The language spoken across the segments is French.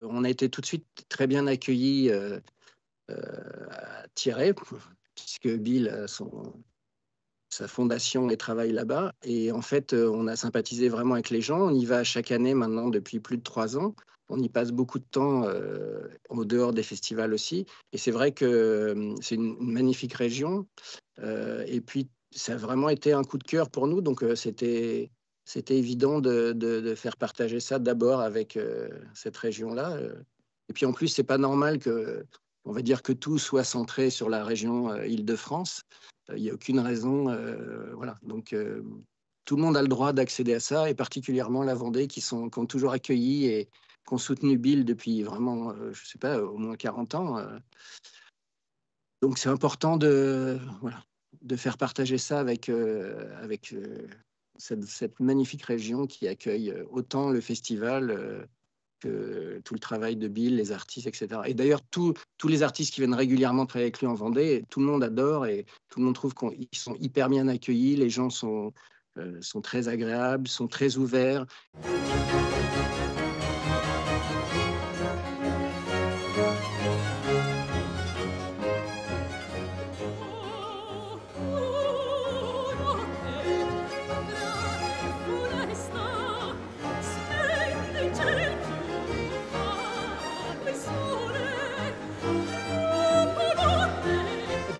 On a été tout de suite très bien accueillis à Thierret, puisque Bill a sa fondation et travaille là-bas. Et en fait, on a sympathisé vraiment avec les gens. On y va chaque année maintenant depuis plus de 3 ans. On y passe beaucoup de temps au dehors des festivals aussi. Et c'est vrai que c'est une magnifique région. Et puis, ça a vraiment été un coup de cœur pour nous. Donc, c'était évident de faire partager ça d'abord avec cette région-là. Et puis, en plus, c'est pas normal que, on va dire que tout soit centré sur la région Île-de-France. Il n'y a aucune raison. Voilà. Donc, tout le monde a le droit d'accéder à ça, et particulièrement la Vendée, qui ont toujours accueilli et qui ont soutenu Bill depuis vraiment, je ne sais pas, au moins 40 ans. Donc, c'est important voilà, de faire partager ça avec cette magnifique région qui accueille autant le festival que tout le travail de Bill, les artistes, etc. Et d'ailleurs, tous les artistes qui viennent régulièrement travailler avec lui en Vendée, tout le monde adore et tout le monde trouve qu'ils sont hyper bien accueillis. Les gens sont très agréables, sont très ouverts.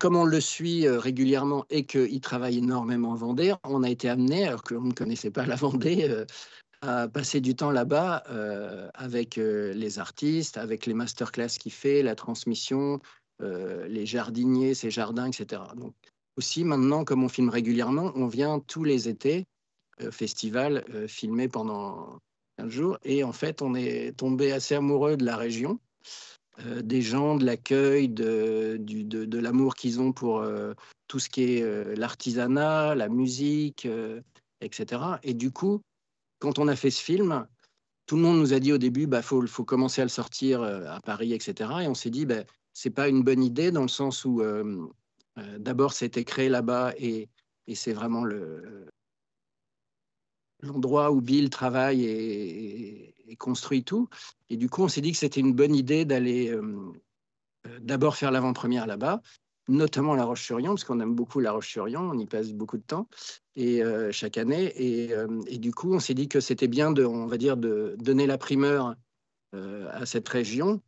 Comme on le suit régulièrement et qu'il travaille énormément en Vendée, on a été amené, alors qu'on ne connaissait pas la Vendée, à passer du temps là-bas avec les artistes, avec les masterclass qu'il fait, la transmission, les jardiniers, ses jardins, etc. Donc, aussi, maintenant, comme on filme régulièrement, on vient tous les étés, festival, filmer pendant 15 jours. Et en fait, on est tombé assez amoureux de la région, des gens, de l'accueil, de l'amour qu'ils ont pour tout ce qui est l'artisanat, la musique, etc. Et du coup, quand on a fait ce film, tout le monde nous a dit au début, bah, faut commencer à le sortir à Paris, etc. Et on s'est dit, bah, c'est pas une bonne idée dans le sens où, d'abord, c'était créé là-bas et c'est vraiment l'endroit où Bill travaille et construit tout. Et du coup, on s'est dit que c'était une bonne idée d'aller d'abord faire l'avant-première là-bas, notamment La Roche-sur-Yon, parce qu'on aime beaucoup La Roche-sur-Yon, on y passe beaucoup de temps et chaque année. Et du coup, on s'est dit que c'était bien on va dire, de donner la primeur à cette région